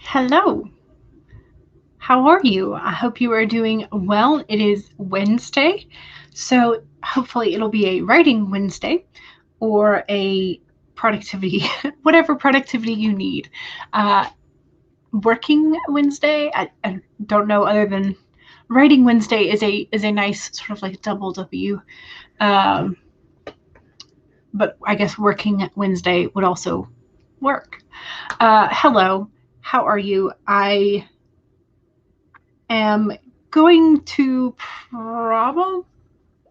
Hello. How are you? I hope you are doing well. It is Wednesday, so hopefully it'll be a writing Wednesday or a productivity, whatever productivity you need. Working Wednesday, I don't know, other than writing Wednesday is a nice sort of like double W. But I guess working Wednesday would also work. Hello, how are you? I am going to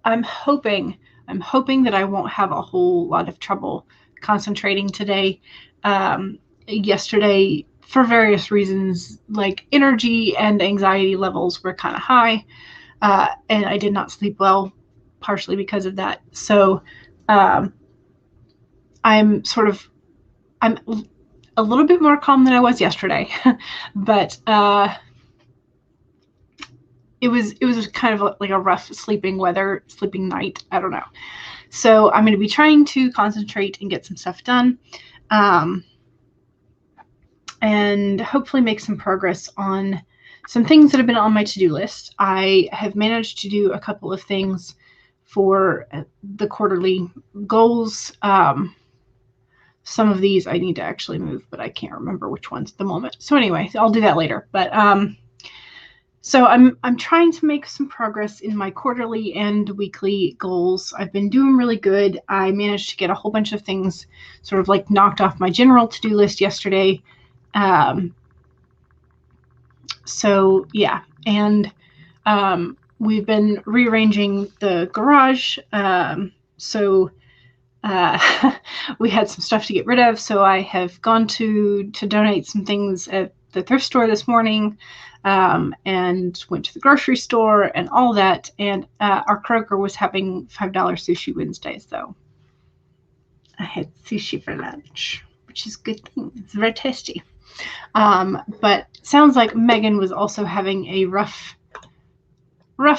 I'm hoping that I won't have a whole lot of trouble concentrating today. Yesterday, for various reasons, like energy and anxiety levels were kind of high, and I did not sleep well, partially because of that. So I'm a little bit more calm than I was yesterday, but it was kind of like a rough sleeping night. I don't know. So I'm going to be trying to concentrate and get some stuff done, and hopefully make some progress on some things that have been on my to-do list. I have managed to do a couple of things for the quarterly goals. Some of these I need to actually move, but I can't remember which ones at the moment. So anyway, I'll do that later. But so I'm trying to make some progress in my quarterly and weekly goals. I've been doing really good. I managed to get a whole bunch of things sort of like knocked off my general to-do list yesterday. So yeah, and we've been rearranging the garage. So we had some stuff to get rid of. So I have gone to donate some things at the thrift store this morning. And went to the grocery store and all that. And our Kroger was having $5 sushi Wednesdays, so I had sushi for lunch, which is a good thing. It's very tasty. But sounds like Megan was also having a rough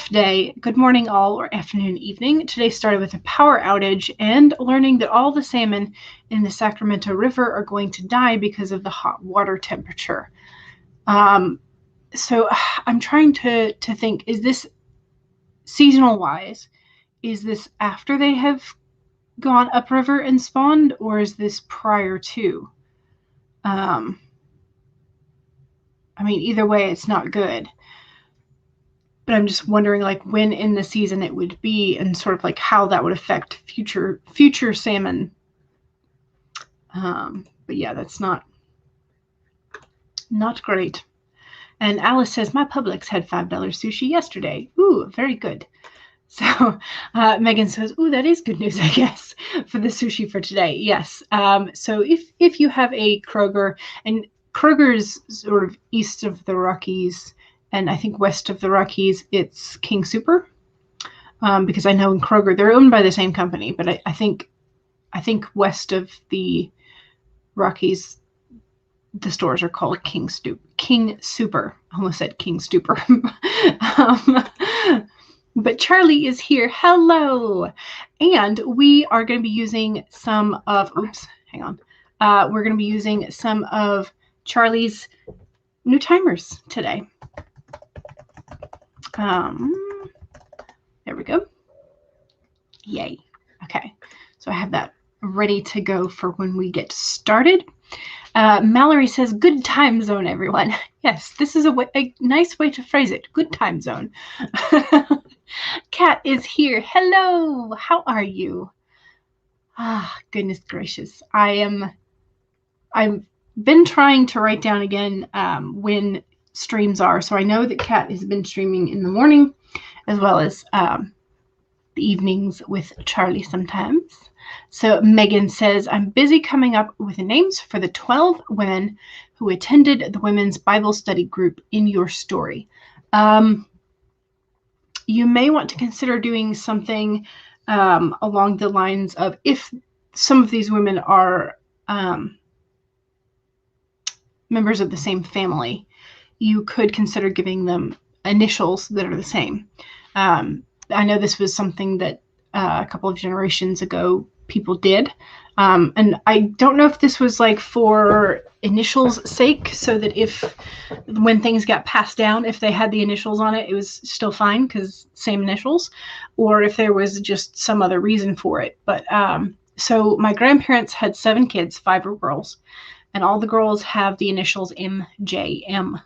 day. Good morning, all, or afternoon, evening. Today started with a power outage and learning that all the salmon in the Sacramento River are going to die because of the hot water temperature. So I'm trying to think, is this seasonal wise? Is this after they have gone upriver and spawned, or is this prior to? I mean, either way, it's not good. But I'm just wondering, like, when in the season it would be, and sort of like how that would affect future salmon. But yeah, that's not great. And Alice says, my Publix had $5 sushi yesterday. Ooh, very good. So Megan says, ooh, that is good news, I guess, for the sushi for today. Yes. So if you have a Kroger, and Kroger is sort of east of the Rockies, and I think west of the Rockies, it's King Super. Because I know in Kroger, they're owned by the same company, but I think west of the Rockies, the stores are called King Super. I almost said King Stupor. But Charlie is here. Hello. And we are going to be using some of, we're going to be using some of Charlie's new timers today. There we go. Yay. Okay. So I have that ready to go for when we get started. Mallory says, good time zone, everyone. Yes, this is a nice way to phrase it. Good time zone. Kat is here. Hello. How are you? Goodness gracious. I've been trying to write down again when streams are. So I know that Kat has been streaming in the morning as well as the evenings with Charlie sometimes. So Megan says, I'm busy coming up with the names for the 12 women who attended the women's Bible study group in your story. You may want to consider doing something along the lines of, if some of these women are members of the same family, you could consider giving them initials that are the same. I know this was something that a couple of generations ago people did. And I don't know if this was like for initials sake, so that if when things got passed down, if they had the initials on it, it was still fine because same initials, or if there was just some other reason for it. But so my grandparents had 7 kids, 5 were girls, and all the girls have the initials MJM.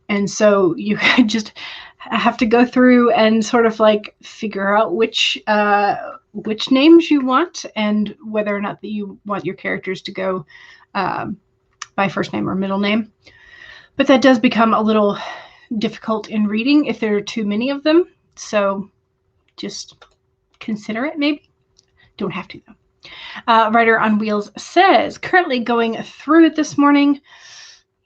And so you just have to go through and sort of like figure out which names you want and whether or not that you want your characters to go by first name or middle name. But that does become a little difficult in reading if there are too many of them. So just consider it, maybe. Don't have to, though. Writer on Wheels says, currently going through it this morning.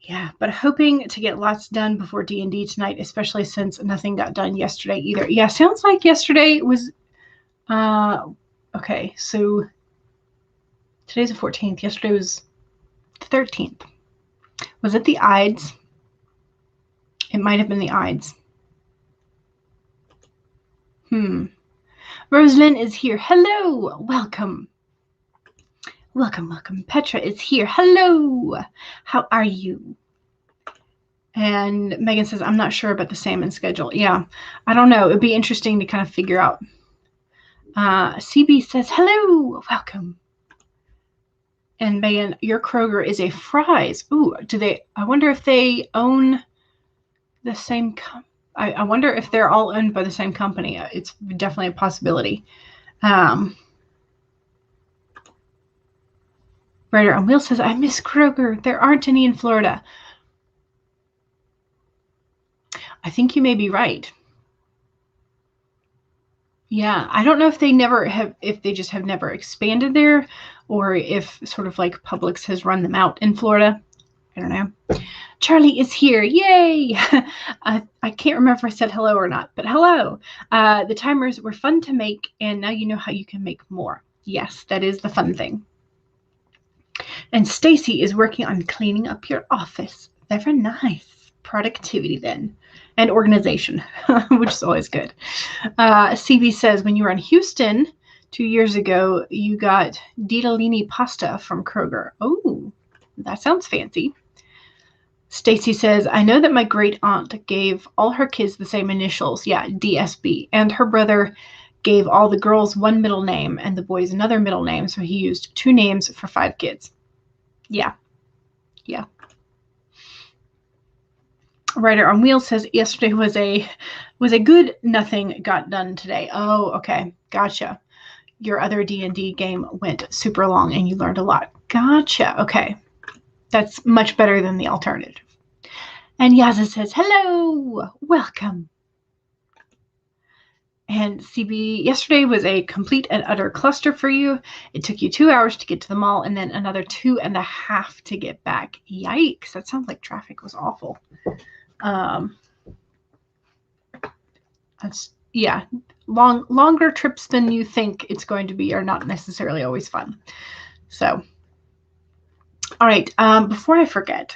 Yeah, but hoping to get lots done before D&D tonight, especially since nothing got done yesterday either. Yeah, sounds like yesterday was... okay, so today's the 14th. Yesterday was the 13th. Was it the Ides? It might have been the Ides. Rosalind is here. Hello. Welcome. Welcome, welcome. Petra is here. Hello. How are you? And Megan says, I'm not sure about the salmon schedule. Yeah, I don't know. It'd be interesting to kind of figure out. CB says, hello. Welcome. And Megan, your Kroger is a Fry's. Ooh, I wonder if they own the same I wonder if they're all owned by the same company. It's definitely a possibility. Writer on Wheels says, I miss Kroger. There aren't any in Florida. I think you may be right. Yeah, I don't know if they just have never expanded there, or if sort of like Publix has run them out in Florida. I don't know. Charlie is here. Yay! I can't remember if I said hello or not, but hello. The timers were fun to make, and now you know how you can make more. Yes, that is the fun thing. And Stacy is working on cleaning up your office. Very nice. Productivity then. And organization, which is always good. CB says, when you were in Houston 2 years ago, you got ditalini pasta from Kroger. Oh, that sounds fancy. Stacy says, I know that my great aunt gave all her kids the same initials. Yeah, DSB. And her brother gave all the girls one middle name and the boys another middle name. So he used 2 names for 5 kids. Yeah. Yeah. Writer on Wheels says, yesterday was a good nothing got done today. Oh, okay. Gotcha. Your other D&D game went super long and you learned a lot. Gotcha. Okay. That's much better than the alternative. And Yaza says, hello, welcome. And CB, yesterday was a complete and utter cluster for you. It took you 2 hours to get to the mall and then another 2.5 to get back. Yikes. That sounds like traffic was awful. Yeah, longer trips than you think it's going to be are not necessarily always fun. So, all right, before I forget,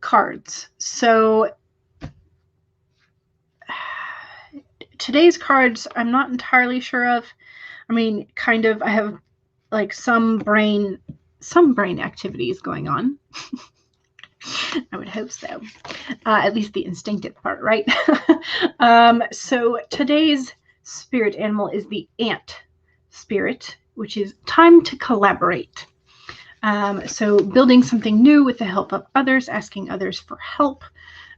cards. So today's cards, I'm not entirely sure of. I mean, kind of, I have like some brain activities going on. I would hope so. At least the instinctive part, right? So today's spirit animal is the ant spirit, which is time to collaborate. So building something new with the help of others, asking others for help,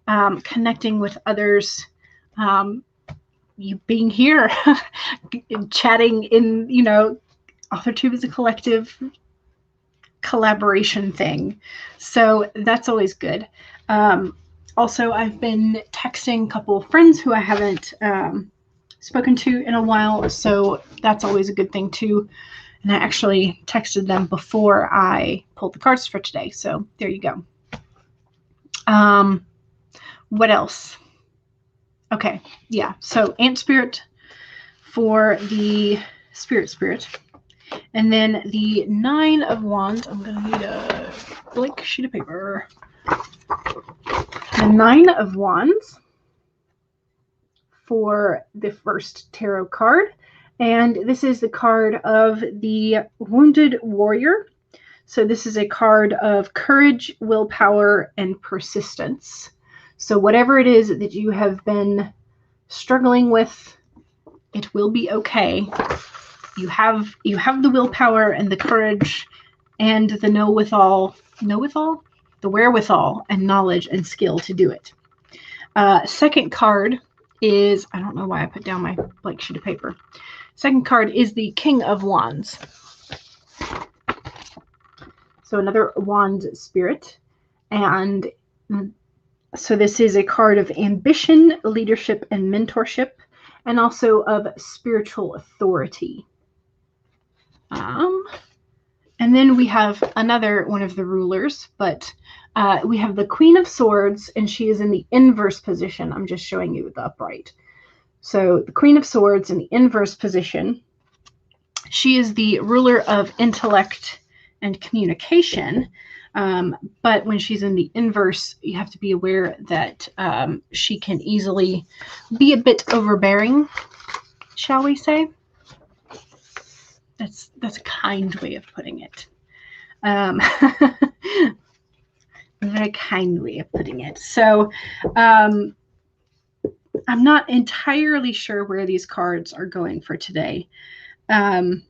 connecting with others, you being here, chatting in, authortube is a collective collaboration thing. So that's always good. Also, I've been texting a couple of friends who I haven't spoken to in a while, so that's always a good thing too. And I actually texted them before I pulled the cards for today, so there you go. What else? Okay, yeah, so ant spirit for the spirit. And then the 9 of Wands, I'm going to need a blank sheet of paper. The 9 of Wands for the first tarot card. And this is the card of the Wounded Warrior. So this is a card of courage, willpower, and persistence. So whatever it is that you have been struggling with, it will be okay. You have the willpower and the courage and the the wherewithal and knowledge and skill to do it. Second card is, I don't know why I put down my blank sheet of paper. Second card is the King of Wands. So another wand spirit. And so this is a card of ambition, leadership, and mentorship, and also of spiritual authority. And then we have another one of the rulers, but we have the Queen of Swords, and she is in the inverse position. I'm just showing you the upright. So the Queen of Swords in the inverse position, she is the ruler of intellect and communication. But when she's in the inverse, you have to be aware that she can easily be a bit overbearing, shall we say? That's a kind way of putting it. A very kind way of putting it. So I'm not entirely sure where these cards are going for today. In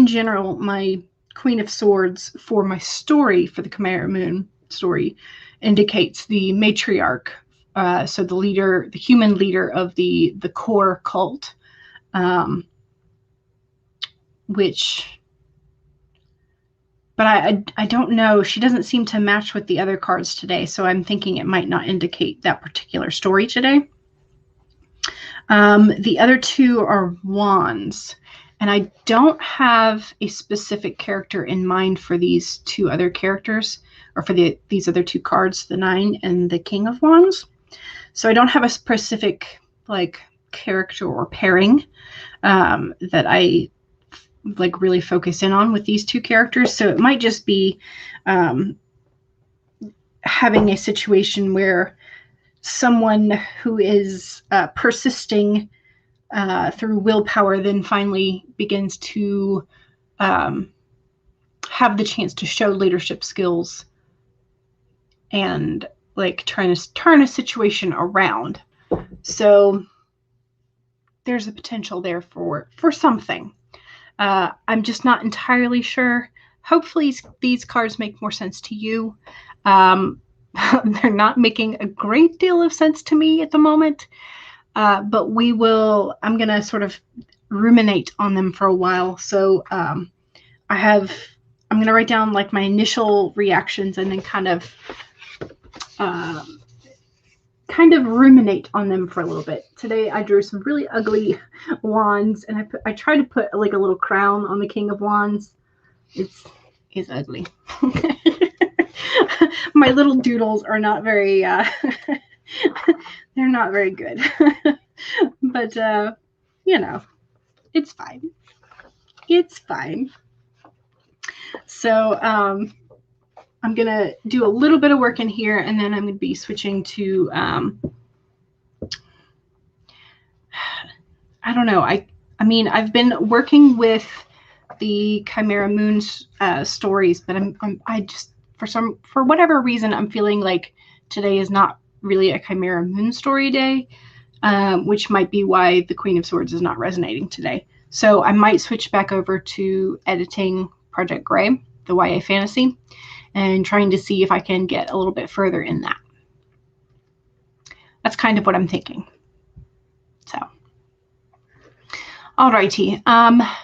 general, my Queen of Swords for my story, for the Chimera Moon story, indicates the matriarch. So the leader, the human leader of the core cult. But I don't know. She doesn't seem to match with the other cards today, so I'm thinking it might not indicate that particular story today. The other two are wands, and I don't have a specific character in mind for these two other characters, or for these other two cards, the 9 and the King of Wands. So I don't have a specific like character or pairing that I like really focus in on with these two characters. So it might just be having a situation where someone who is persisting through willpower then finally begins to have the chance to show leadership skills and like trying to turn a situation around. So there's a potential there for something. I'm just not entirely sure. Hopefully these cards make more sense to you. They're not making a great deal of sense to me at the moment, but I'm going to sort of ruminate on them for a while. So I'm going to write down like my initial reactions and then kind of ruminate on them for a little bit. Today I drew some really ugly wands, and I tried to put like a little crown on the King of Wands. It's ugly. My little doodles are not very they're not very good. But you know, it's fine. It's fine. So I'm going to do a little bit of work in here, and then I'm going to be switching to, I don't know. I mean, I've been working with the Chimera Moon stories, but I just, for whatever reason, I'm feeling like today is not really a Chimera Moon story day, which might be why the Queen of Swords is not resonating today. So I might switch back over to editing Project Gray, the YA fantasy, and trying to see if I can get a little bit further in that. That's kind of what I'm thinking. So, alrighty.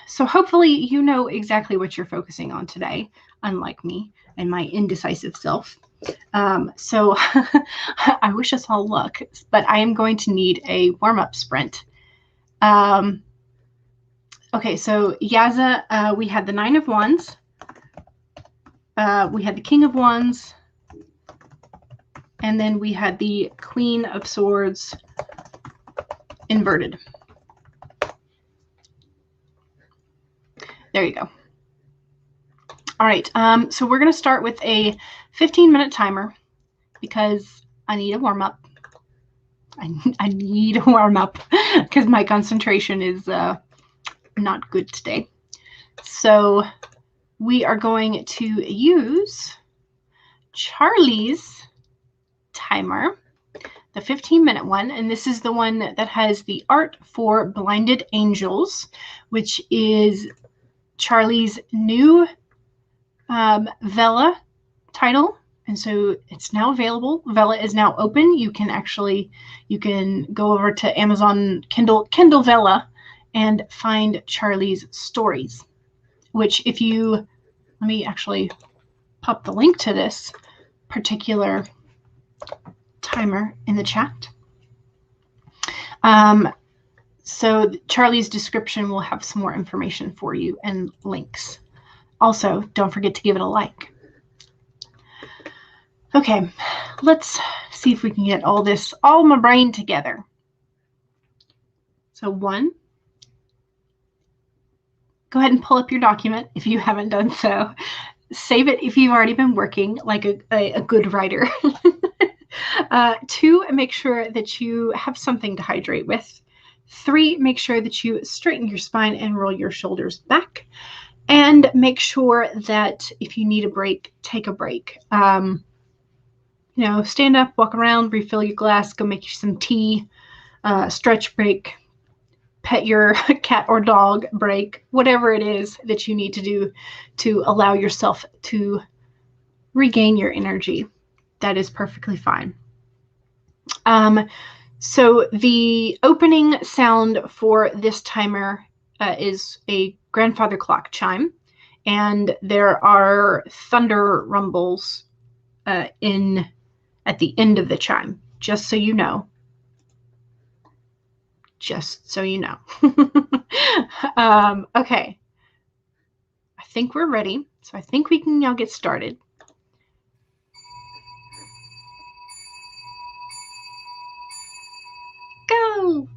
So hopefully you know exactly what you're focusing on today, unlike me and my indecisive self. So I wish us all luck, but I am going to need a warm-up sprint. Okay, so Yaza, we had the 9 of Wands. We had the King of Wands, and then we had the Queen of Swords inverted. There you go. All right, so we're going to start with a 15-minute timer because I need a warm-up. I need to warm up because my concentration is not good today. So we are going to use Charlie's timer, the 15-minute one, and this is the one that has the art for Blinded Angels, which is Charlie's new Vela title. And so it's now available. Vela is now open. You can go over to Amazon Kindle Vela and find Charlie's stories, which if you, let me actually pop the link to this particular timer in the chat. So Charlie's description will have some more information for you and links. Also, don't forget to give it a like. Okay, let's see if we can get all my brain together. So 1, go ahead and pull up your document if you haven't done so. Save it if you've already been working like a good writer. 2, make sure that you have something to hydrate with. 3, make sure that you straighten your spine and roll your shoulders back. And make sure that if you need a break, take a break. You know, stand up, walk around, refill your glass, go make you some tea, stretch break, pet your cat or dog break, whatever it is that you need to do to allow yourself to regain your energy. That is perfectly fine. So the opening sound for this timer is a grandfather clock chime, and there are thunder rumbles at the end of the chime, just so you know. Just so you know. Okay. I think we're ready. So I think we can now get started. Go!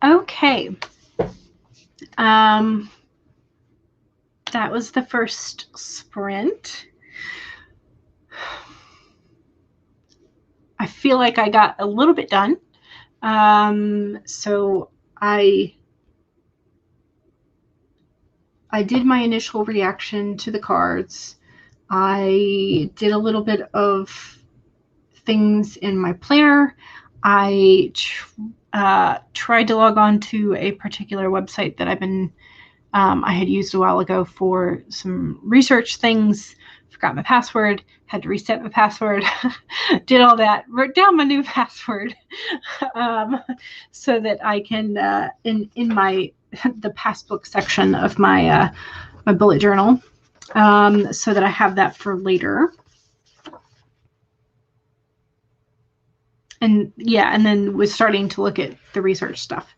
Okay. That was the first sprint. I feel like I got a little bit done. So I did my initial reaction to the cards. I did a little bit of things in my planner. I tried to log on to a particular website that I had used a while ago for some research things. Forgot my password, had to reset my password, did all that, wrote down my new password so that I can, in the passbook section of my my bullet journal, so that I have that for later. And yeah, and then was starting to look at the research stuff,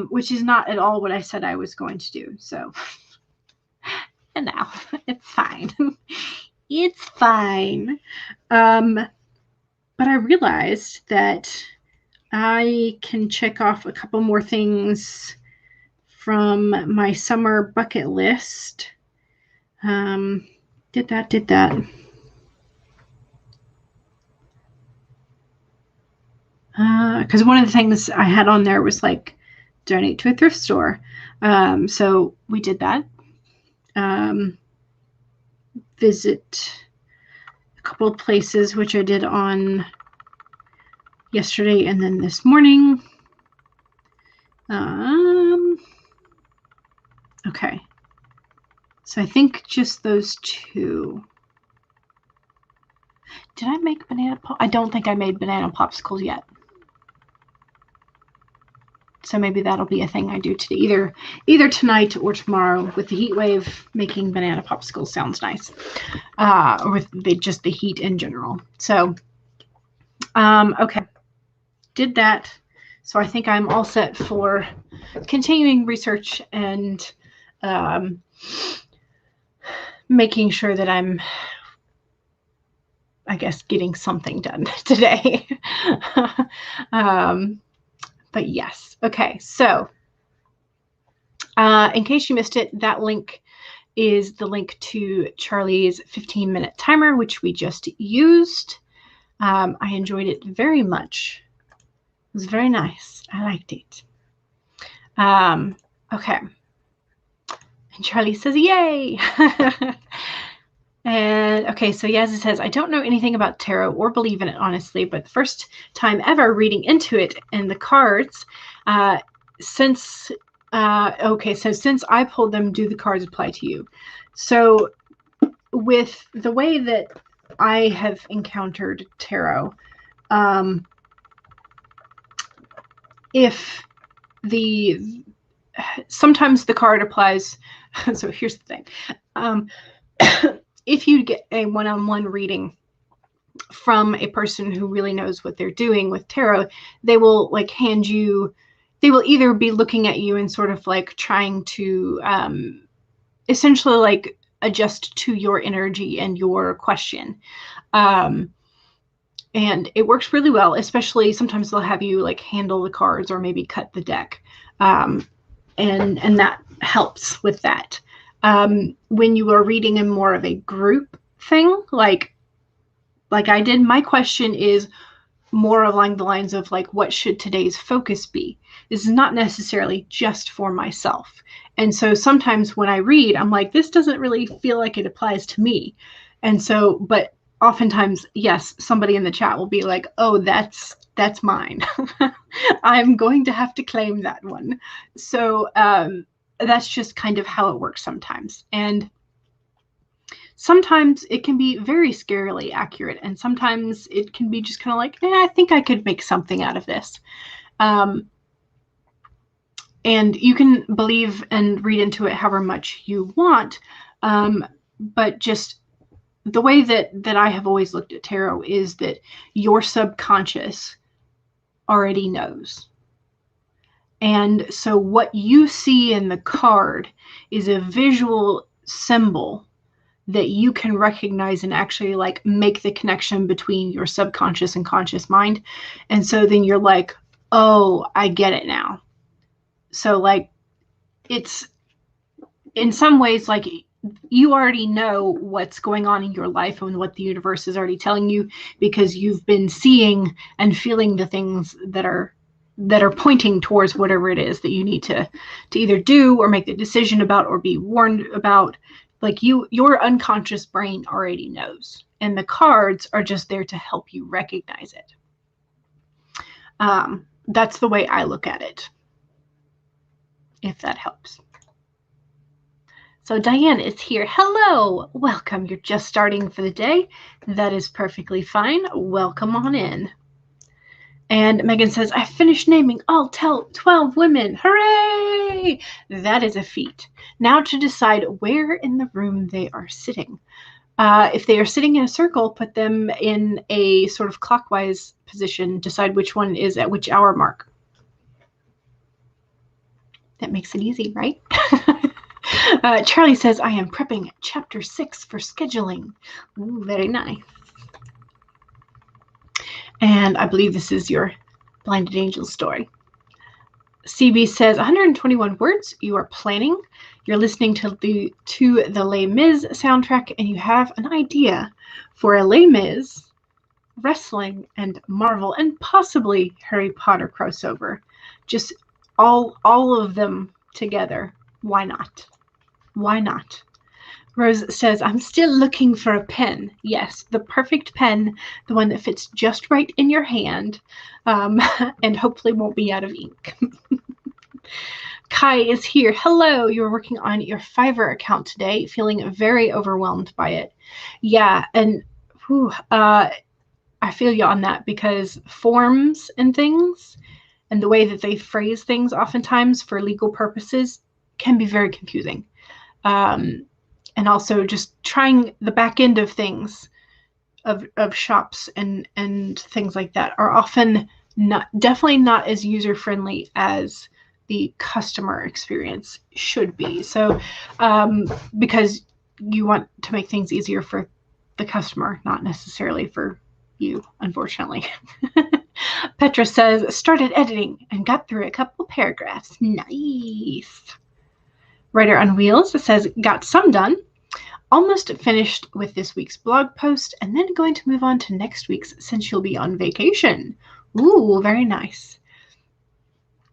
which is not at all what I said I was going to do. So, and now it's fine. It's fine. But I realized that I can check off a couple more things from my summer bucket list. Did that. Because one of the things I had on there was like donate to a thrift store. So we did that. Visit a couple of places, which I did on yesterday and then this morning. Okay. So I think just those two. Did I make banana pop? I don't think I made banana popsicles yet. So maybe that'll be a thing I do today, either tonight or tomorrow. With the heat wave, making banana popsicles sounds nice, or with just the heat in general. So, okay, did that. So I think I'm all set for continuing research and making sure that I'm, I guess, getting something done today. But yes. Okay. So in case you missed it, that link is the link to Charlie's 15-minute timer, which we just used. I enjoyed it very much. It was very nice. I liked it. Okay. And Charlie says, yay. And okay, so Yazzie says, I don't know anything about tarot or believe in it, honestly, but the first time ever reading into it and the cards, since I pulled them, do the cards apply to you? So with the way that I have encountered tarot, sometimes the card applies. So here's the thing. If you get a one-on-one reading from a person who really knows what they're doing with tarot, they will like they will either be looking at you and sort of like trying to essentially like adjust to your energy and your question. And it works really well, especially sometimes they'll have you like handle the cards or maybe cut the deck. And that helps with that. When you are reading in more of a group thing, like I did, my question is more along the lines of like, what should today's focus be? This is not necessarily just for myself. And so sometimes when I read, I'm like, this doesn't really feel like it applies to me. And so, but oftentimes, yes, somebody in the chat will be like, oh, that's mine. I'm going to have to claim that one. So, that's just kind of how it works sometimes. And sometimes it can be very scarily accurate. And sometimes it can be just kind of like, I think I could make something out of this. And you can believe and read into it however much you want. But just the way that I have always looked at tarot is that your subconscious already knows. And so what you see in the card is a visual symbol that you can recognize and actually like make the connection between your subconscious and conscious mind. And so then you're like, oh, I get it now. So like, it's in some ways like you already know what's going on in your life and what the universe is already telling you, because you've been seeing and feeling the things that are pointing towards whatever it is that you need to either do or make the decision about or be warned about. Like your unconscious brain already knows, and the cards are just there to help you recognize it. That's the way I look at it, if that helps. So Diane is here. Hello, welcome. You're just starting for the day. That is perfectly fine. Welcome on in. And Megan says, I finished naming all 12 women. Hooray! That is a feat. Now to decide where in the room they are sitting. If they are sitting in a circle, put them in a sort of clockwise position. Decide which one is at which hour mark. That makes it easy, right? Charlie says, I am prepping chapter 6 for scheduling. Ooh, very nice. And I believe this is your Blinded Angel story. CB says, 121 words. You are planning. You're listening to the Les Mis soundtrack, and you have an idea for a Les Mis, wrestling, and Marvel, and possibly Harry Potter crossover. Just all of them together. Why not? Why not? Rose says, I'm still looking for a pen. Yes, the perfect pen, the one that fits just right in your hand, and hopefully won't be out of ink. Kai is here. Hello, you're working on your Fiverr account today, feeling very overwhelmed by it. Yeah, and I feel you on that, because forms and things and the way that they phrase things oftentimes for legal purposes can be very confusing. And also just trying the back end of things, of shops and things like that, are often definitely not as user-friendly as the customer experience should be. So because you want to make things easier for the customer, not necessarily for you, unfortunately. Petra says, started editing and got through a couple paragraphs. Nice. Writer on Wheels says, got some done. Almost finished with this week's blog post, and then going to move on to next week's since you'll be on vacation. Ooh, very nice.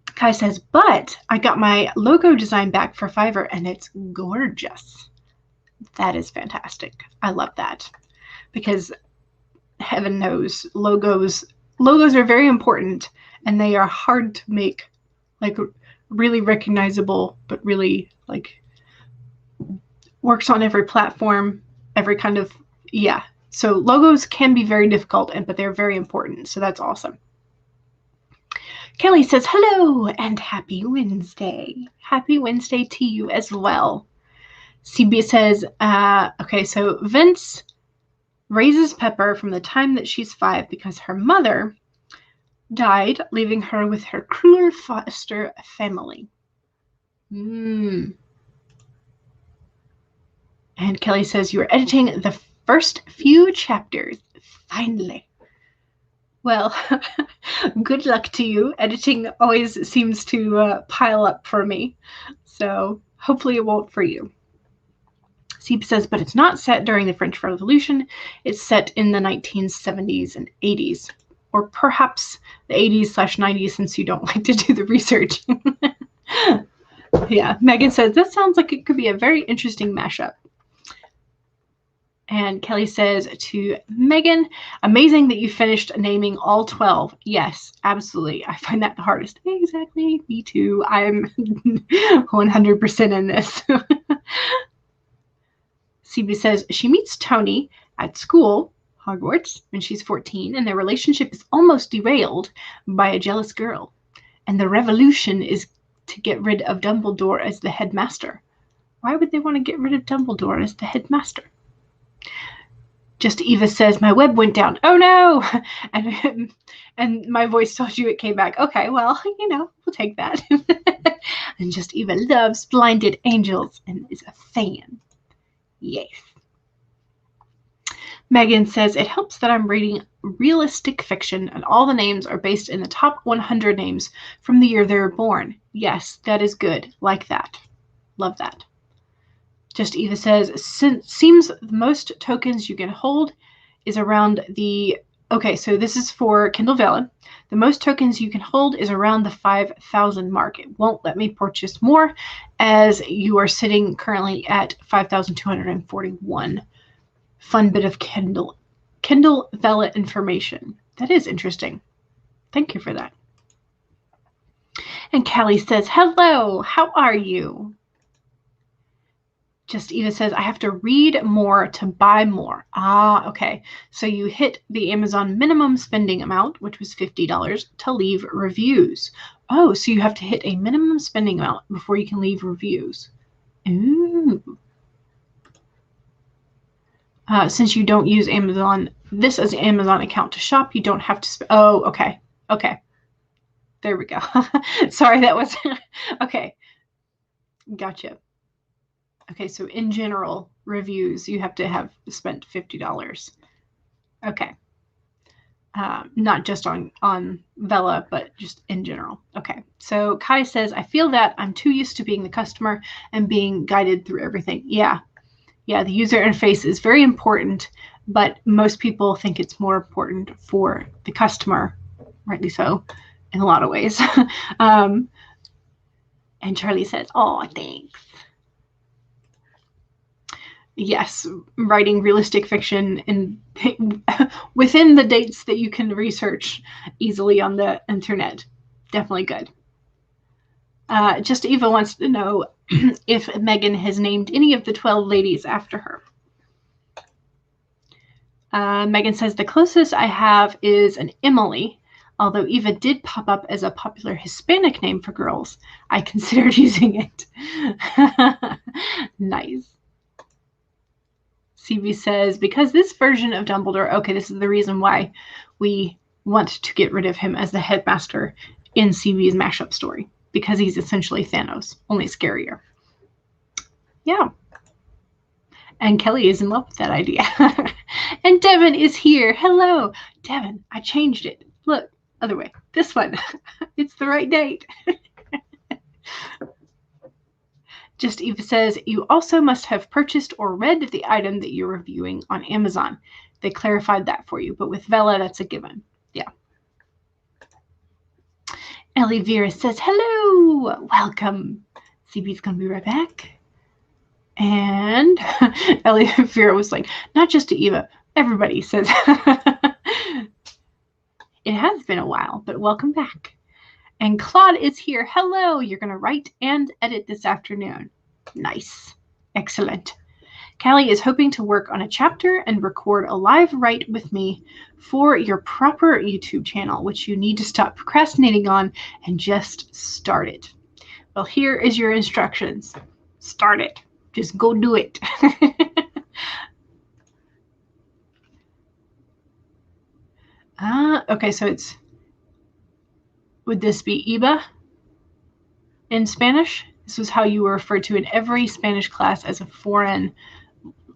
Kai says, but I got my logo design back for Fiverr, and it's gorgeous. That is fantastic. I love that, because heaven knows logos are very important, and they are hard to make, like, really recognizable, but really like works on every platform, every kind of, yeah. So logos can be very difficult, but they're very important. So that's awesome. Kelly says, hello and happy Wednesday. Happy Wednesday to you as well. CB says, okay, so Vince raises Pepper from the time that she's 5 because her mother died, leaving her with her cruel foster family. And Kelly says, you're editing the first few chapters. Finally. Well, good luck to you. Editing always seems to pile up for me. So hopefully it won't for you. Seep says, but it's not set during the French Revolution. It's set in the 1970s and 80s. Or perhaps the 80s/90s, since you don't like to do the research. Yeah, Megan says, this sounds like it could be a very interesting mashup. And Kelly says to Megan, amazing that you finished naming all 12. Yes, absolutely. I find that the hardest. Exactly. Me too. I'm 100% in this. CB says she meets Tony at school, Hogwarts, when she's 14, and their relationship is almost derailed by a jealous girl. And the revolution is to get rid of Dumbledore as the headmaster. Why would they want to get rid of Dumbledore as the headmaster? Just Eva says, my web went down. Oh no! And my voice told you it came back. Okay, well, you know, we'll take that. And Just Eva loves Blinded Angels and is a fan. Yes. Megan says, it helps that I'm reading realistic fiction and all the names are based in the top 100 names from the year they were born. Yes, that is good. Like that. Love that. Just Eva says, seems the most tokens you can hold is around the, okay, so this is for Kindle Vella. The most tokens you can hold is around the 5,000 mark. It won't let me purchase more as you are sitting currently at 5,241. Fun bit of Kindle Vella information. That is interesting. Thank you for that. And Callie says, hello, how are you? Just Eva says, I have to read more to buy more. Ah, okay. So you hit the Amazon minimum spending amount, which was $50, to leave reviews. Oh, so you have to hit a minimum spending amount before you can leave reviews. Ooh. Since you don't use Amazon, this as an Amazon account to shop, you don't have to. Oh, okay. Okay. There we go. Sorry, that was okay. Gotcha. Okay, so in general, reviews, you have to have spent $50. Okay. Not just on Vella, but just in general. Okay, so Kai says, I feel that I'm too used to being the customer and being guided through everything. Yeah, the user interface is very important, but most people think it's more important for the customer, rightly so, in a lot of ways. And Charlie says, oh, thanks. Yes, writing realistic fiction in within the dates that you can research easily on the internet. Definitely good. Just Eva wants to know if Megan has named any of the 12 ladies after her. Megan says, the closest I have is an Emily, although Eva did pop up as a popular Hispanic name for girls. I considered using it. Nice. CB says, because this version of Dumbledore, okay, this is the reason why we want to get rid of him as the headmaster in CB's mashup story, because he's essentially Thanos, only scarier. Yeah. And Kelly is in love with that idea. And Devin is here. Hello. Devin, I changed it. Look, other way. This one. It's the right date. Just Eva says, you also must have purchased or read the item that you're reviewing on Amazon. They clarified that for you, but with Vella, that's a given. Yeah. Ellie Vera says, hello, welcome. CB's going to be right back. And Ellie Vera was like, not just to Eva, everybody says. It has been a while, but welcome back. And Claude is here. Hello, you're going to write and edit this afternoon. Nice. Excellent. Callie is hoping to work on a chapter and record a live write with me for your proper YouTube channel, which you need to stop procrastinating on and just start it. Well, here is your instructions. Start it. Just go do it. Okay, so it's, would this be Iba in Spanish? This was how you were referred to in every Spanish class as a foreign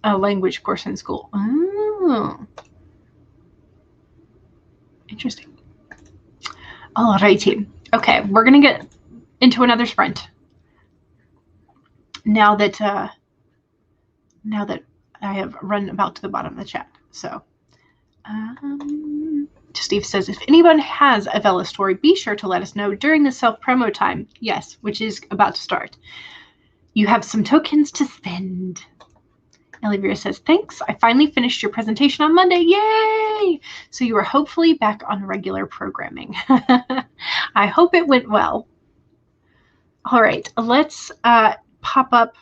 language course in school. Oh, interesting. All righty. Okay, we're going to get into another sprint. Now that I have run about to the bottom of the chat. So, Steve says, if anyone has a Vella story, be sure to let us know during the self-promo time. Yes, which is about to start. You have some tokens to spend. Elvira says, thanks. I finally finished your presentation on Monday. Yay! So you are hopefully back on regular programming. I hope it went well. All right, let's pop up.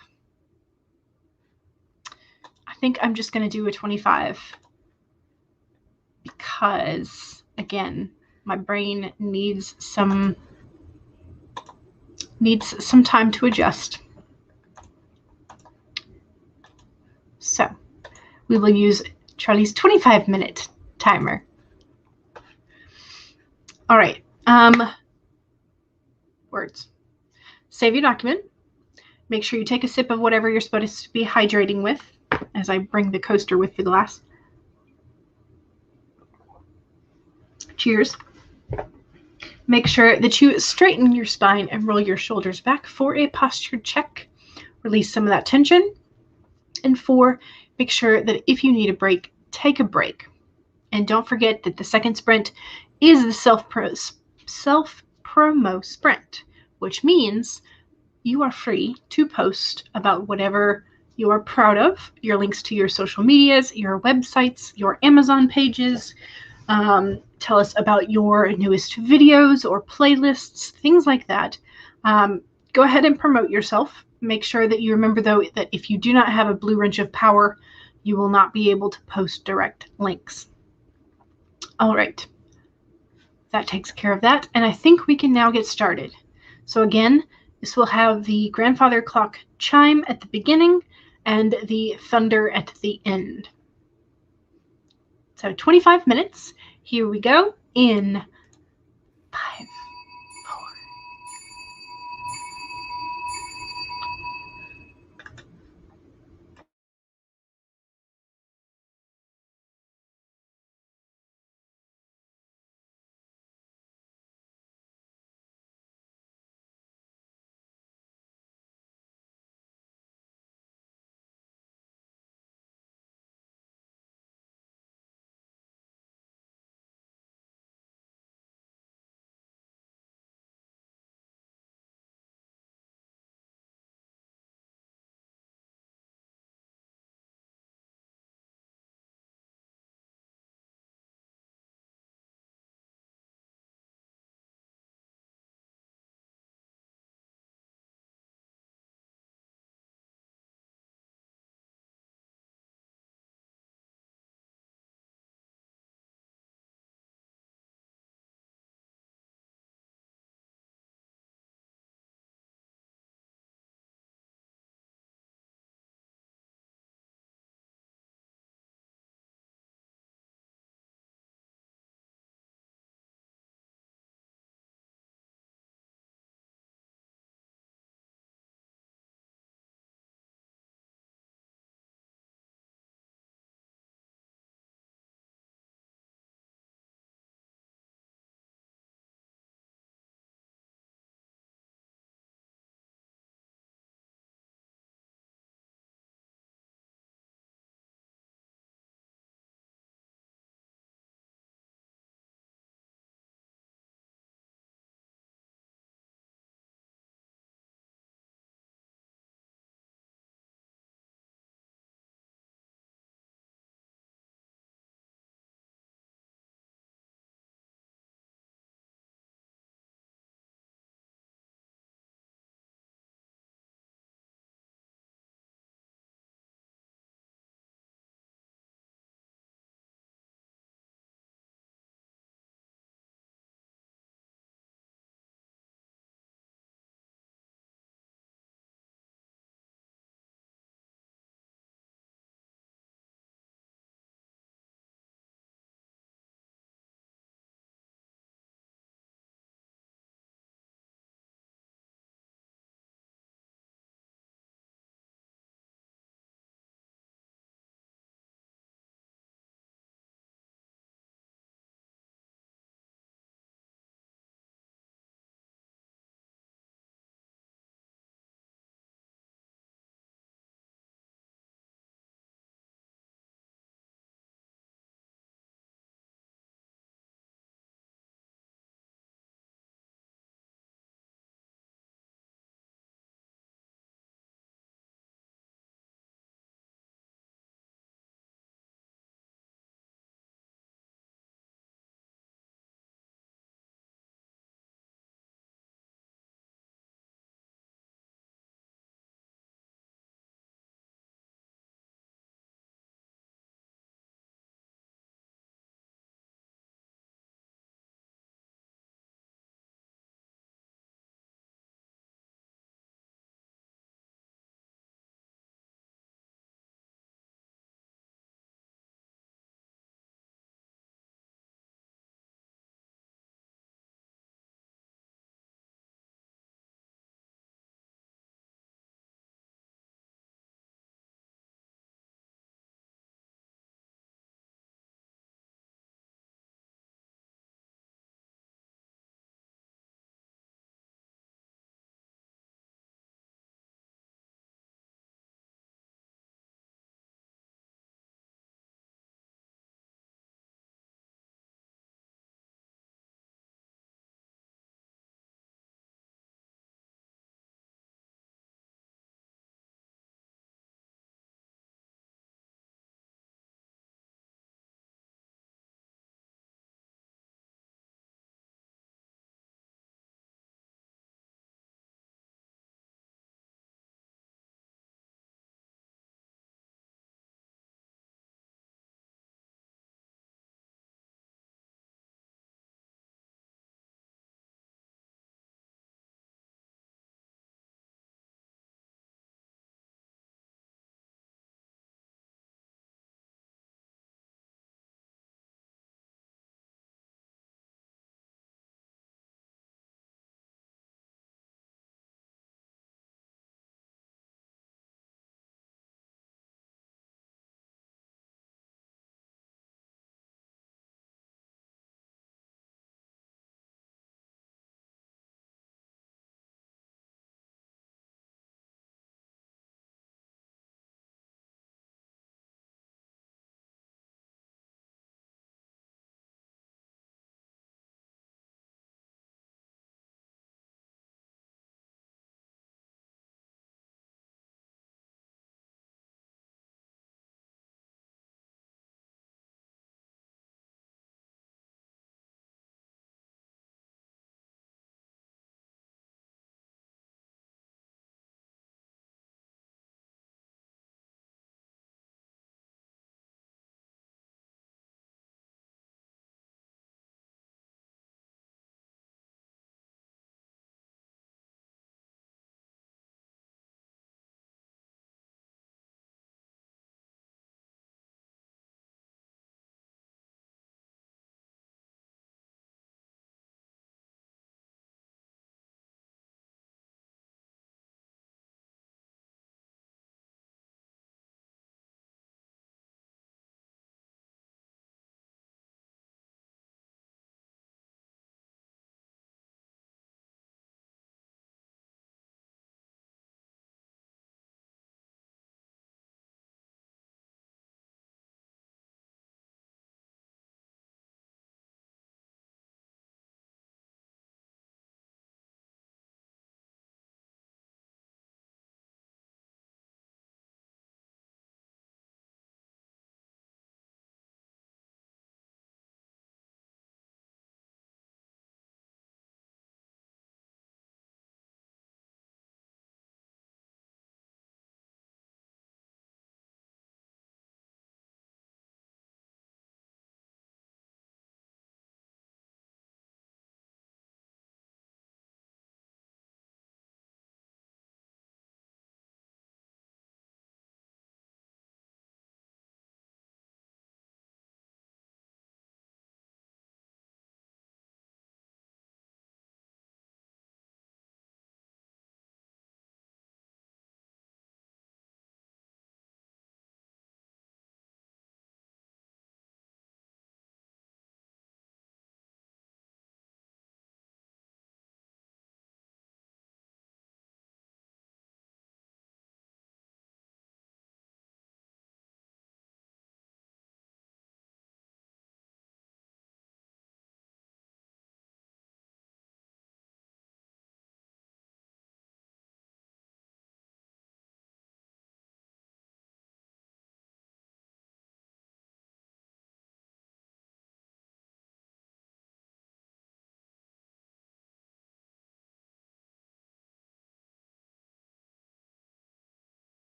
I think I'm just going to do a 25 because, again, my brain needs some time to adjust. So we will use Charlie's 25-minute timer. All right. Words. Save your document. Make sure you take a sip of whatever you're supposed to be hydrating with as I bring the coaster with the glass. Cheers. Make sure that you straighten your spine and roll your shoulders back for a posture check. Release some of that tension. And 4, make sure that if you need a break, take a break. And don't forget that the second sprint is the self-promo sprint, which means you are free to post about whatever you are proud of, your links to your social medias, your websites, your Amazon pages. Tell us about your newest videos or playlists, things like that. Go ahead and promote yourself. Make sure that you remember, though, that if you do not have a blue wrench of power, you will not be able to post direct links. All right. That takes care of that. And I think we can now get started. So again, this will have the grandfather clock chime at the beginning and the thunder at the end. So 25 minutes. Here we go in 5,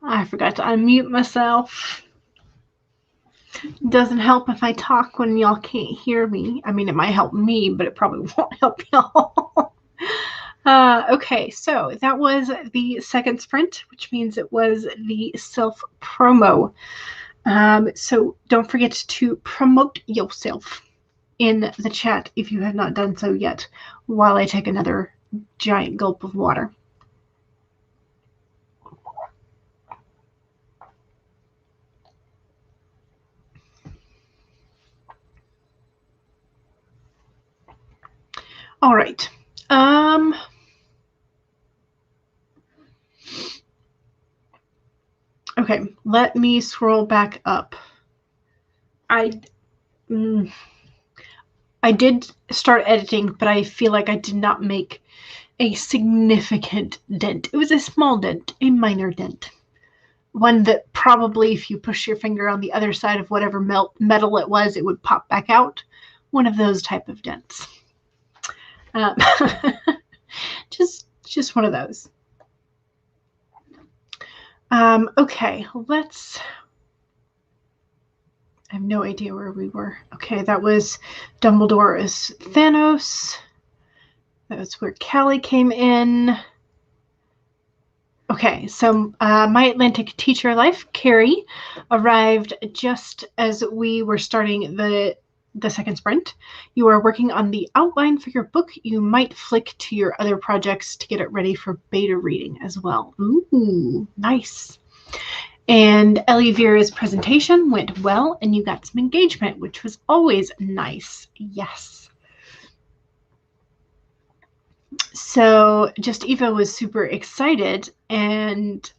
I forgot to unmute myself. It doesn't help if I talk when y'all can't hear me. I mean, it might help me, but it probably won't help y'all. Okay, so that was the second sprint, which means it was the self-promo. So don't forget to promote yourself in the chat if you have not done so yet, while I take another giant gulp of water. All right. Okay, let me scroll back up. I did start editing, but I feel like I did not make a significant dent. It was a small dent, a minor dent. One that probably, if you push your finger on the other side of whatever metal it was, it would pop back out. One of those type of dents. Just one of those. Okay, let's... I have no idea where we were. Okay, that was Dumbledore as Thanos. That was where Callie came in. Okay, so My Atlantic Teacher Life, Carrie, arrived just as we were starting the second sprint. You are working on the outline for your book. You might flick to your other projects to get it ready for beta reading as well. Ooh, nice. And Ellie Vera's presentation went well, and you got some engagement, which was always nice. Yes. So Just Eva was super excited and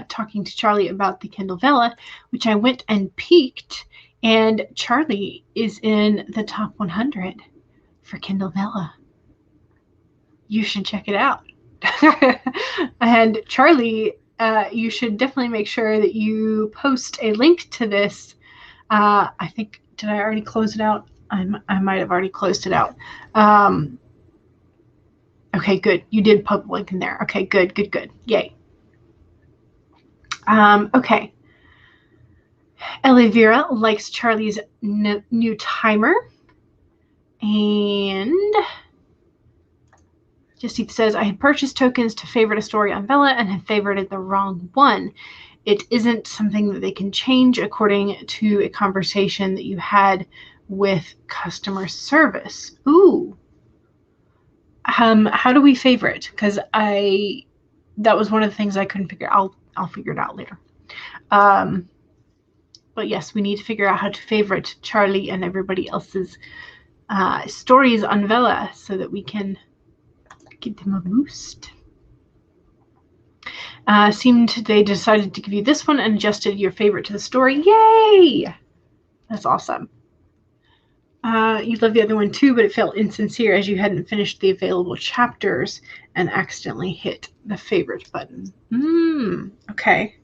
talking to Charlie about the Kindle Vella, which I went and peeked, and Charlie is in the top 100 for Kindle Vella. You should check it out. And Charlie, you should definitely make sure that you post a link to this. I think, did I already close it out? I might have already closed it out. Okay, good. You did put a link in there. Okay, good. Yay. Okay. Ellie Vera likes Charlie's new timer. And Just says, I had purchased tokens to favorite a story on Vella and had favorited the wrong one. It isn't something that they can change according to a conversation that you had with customer service. Ooh. How do we favorite? Because that was one of the things I couldn't figure out. I'll figure it out later. But yes, we need to figure out how to favorite Charlie and everybody else's stories on Vella so that we can give them a boost. Seemed they decided to give you this one and adjusted your favorite to the story. Yay! That's awesome. You loved the other one too, but it felt insincere as you hadn't finished the available chapters and accidentally hit the favorite button. Okay.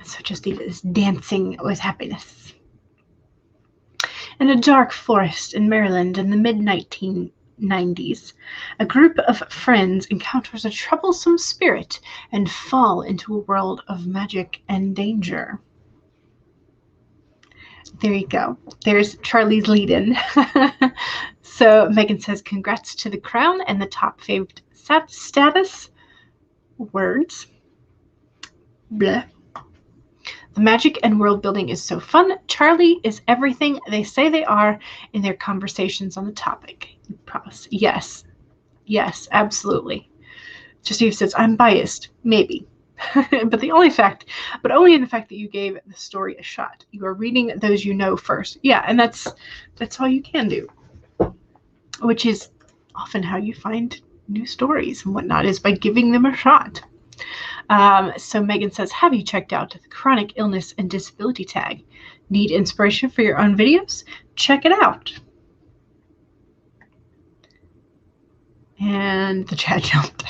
So Just Eva is dancing with happiness. In a dark forest in Maryland in the mid-1990s, a group of friends encounters a troublesome spirit and fall into a world of magic and danger. There you go. There's Charlie's lead-in. So Megan says, congrats to the crown and the top faved status. Words. Blah. The magic and world building is so fun. Charlie is everything they say they are in their conversations on the topic. Promise. Yes. Yes, absolutely. Just Eve says, I'm biased. Maybe. But only in the fact that you gave the story a shot. You are reading those you know first. Yeah, and that's all you can do. Which is often how you find new stories and whatnot, is by giving them a shot. So Megan says, have you checked out the chronic illness and disability tag? Need inspiration for your own videos? Check it out. And the chat jumped.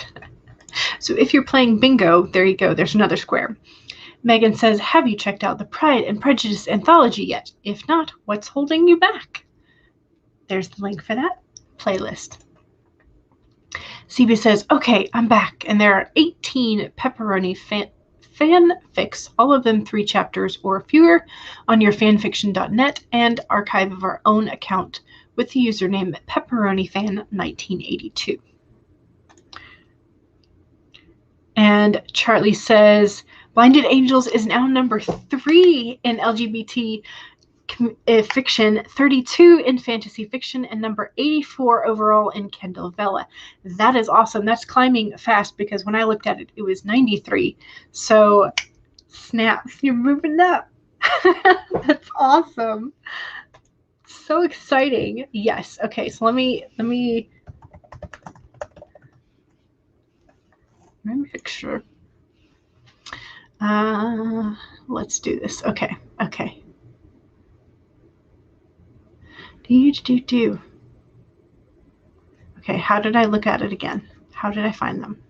So if you're playing bingo, there you go. There's another square. Megan says, have you checked out the Pride and Prejudice anthology yet? If not, what's holding you back? There's the link for that playlist. CB says, okay, I'm back. And there are 18 pepperoni fanfics, all of them 3 chapters or fewer, on your fanfiction.net and archive of our own account with the username pepperonyfan1982. And Charlie says, Blinded Angels is now number 3 in LGBT fiction, 32 in fantasy fiction, and number 84 overall in Candlevella. That is awesome. That's climbing fast because when I looked at it, it was 93. So, snaps, you're moving up. That's awesome. So exciting. Yes. Okay, so let me make sure. Let's do this. Okay. Do. Okay, how did I look at it again? How did I find them?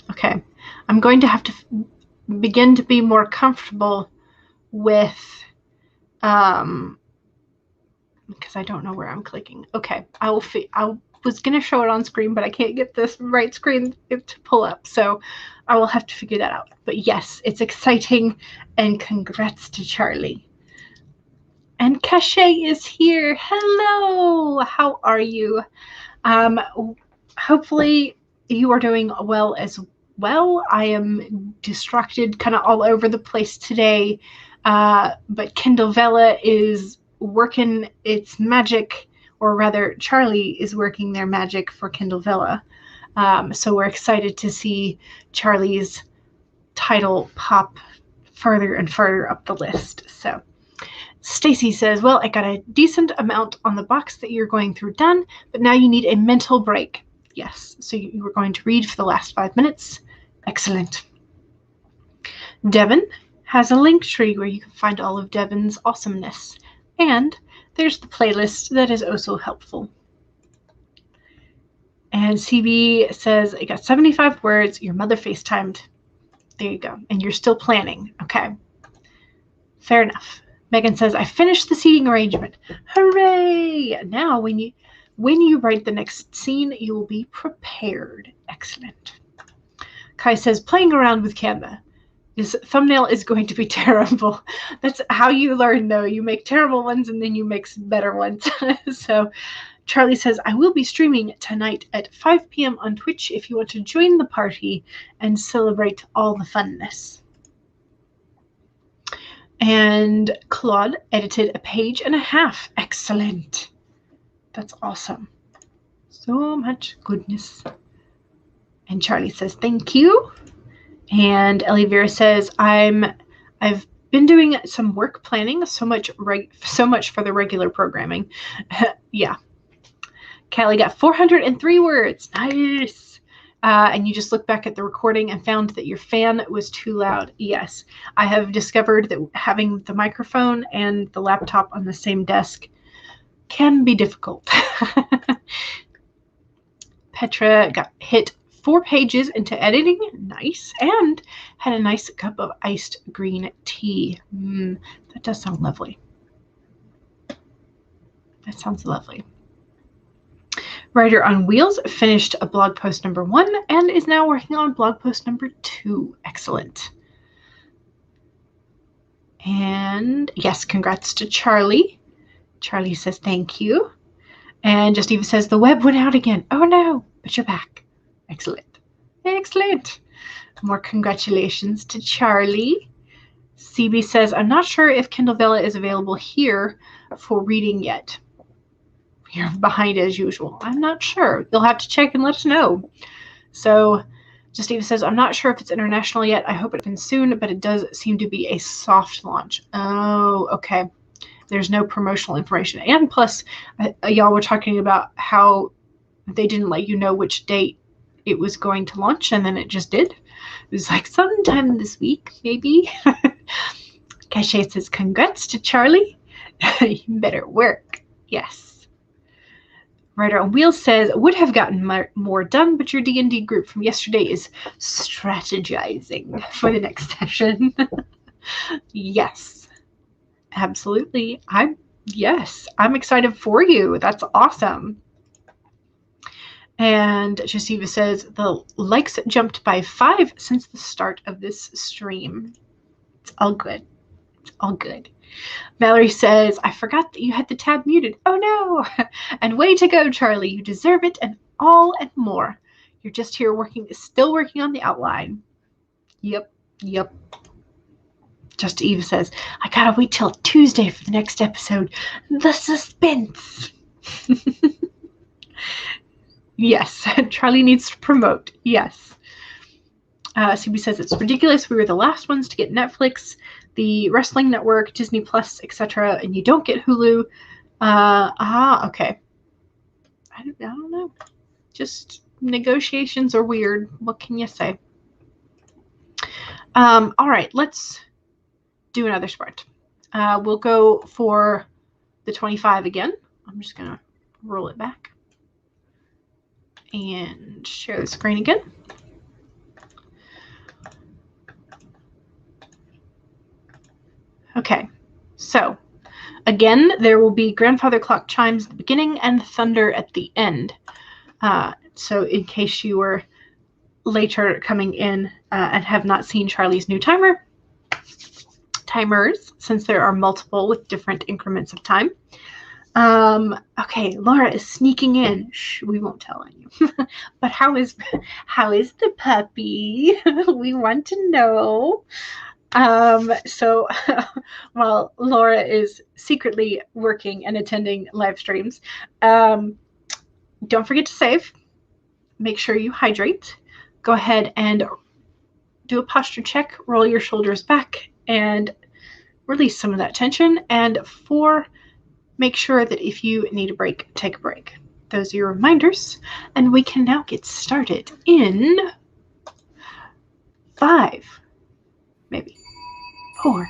Okay, I'm going to have to begin to be more comfortable with, because I don't know where I'm clicking. Okay, I was going to show it on screen, but I can't get this right screen to pull up, so I will have to figure that out. But yes, it's exciting, and congrats to Charlie. And Cachet is here. Hello, how are you? Hopefully you are doing well as well. I am distracted kind of all over the place today, but Candlevella is working its magic, or rather Charlie is working their magic for Candlevella. So we're excited to see Charlie's title pop further and further up the list. So Stacy says, well, I got a decent amount on the box that you're going through done, but now you need a mental break. Yes, so you were going to read for the last 5 minutes. Excellent. Devin has a link tree where you can find all of Devin's awesomeness. And there's the playlist that is also helpful. And CB says, I got 75 words. Your mother FaceTimed. There you go. And you're still planning. Okay. Fair enough. Megan says, I finished the seating arrangement. Hooray! Now, when you write the next scene, you will be prepared. Excellent. Kai says, playing around with Canva. This thumbnail is going to be terrible. That's how you learn, though. You make terrible ones and then you make better ones. So Charlie says, I will be streaming tonight at 5 p.m. on Twitch if you want to join the party and celebrate all the funness. And Claude edited a page and a half. Excellent. That's awesome. So much goodness. And Charlie says, thank you. And Ellie Vera says, I've been doing some work planning, so much for the regular programming. Yeah. Callie got 403 words. Nice. And you just look back at the recording and found that your fan was too loud. Yes. I have discovered that having the microphone and the laptop on the same desk can be difficult. Petra got hit 4 pages into editing. Nice. And had a nice cup of iced green tea. That does sound lovely. That sounds lovely. Writer on Wheels finished a blog post number 1 and is now working on blog post number 2. Excellent. And yes, congrats to Charlie. Charlie says thank you. And Just Eva says the web went out again. Oh no, but you're back. Excellent. Excellent. More congratulations to Charlie. CB says, I'm not sure if Candlevella is available here for reading yet. You're behind as usual. I'm not sure. You'll have to check and let us know. So Just Eva says, I'm not sure if it's international yet. I hope it happens soon, but it does seem to be a soft launch. Oh, okay. There's no promotional information. And plus, y'all were talking about how they didn't let you know which date it was going to launch, and then it just did. It was like sometime this week, maybe. Cachet says, congrats to Charlie. You better work. Yes. Rider on Wheels says, would have gotten more done, but your D&D group from yesterday is strategizing for the next session. Yes, absolutely. I'm excited for you. That's awesome. And Josiva says, the likes jumped by 5 since the start of this stream. It's all good. It's all good. Valerie says, I forgot that you had the tab muted. Oh no! And way to go, Charlie. You deserve it and all and more. You're just here still working on the outline. Yep. Just Eve says, I gotta wait till Tuesday for the next episode. The suspense. Yes, Charlie needs to promote. Yes. CB says, it's ridiculous. We were the last ones to get Netflix, the Wrestling Network, Disney Plus, etc., and you don't get Hulu. Okay. I don't know. Just negotiations are weird. What can you say? All right, let's do another spread. We'll go for the 25 again. I'm just going to roll it back and share the screen again. Okay, so again, there will be grandfather clock chimes at the beginning and thunder at the end. So in case you were later coming in and have not seen Charlie's new timers, since there are multiple with different increments of time. Okay, Laura is sneaking in. Shh, we won't tell you. But how is the puppy? We want to know. So while Laura is secretly working and attending live streams, don't forget to save. Make sure you hydrate. Go ahead and do a posture check. Roll your shoulders back and release some of that tension. And 4, make sure that if you need a break, take a break. Those are your reminders. And we can now get started in 5, maybe 4.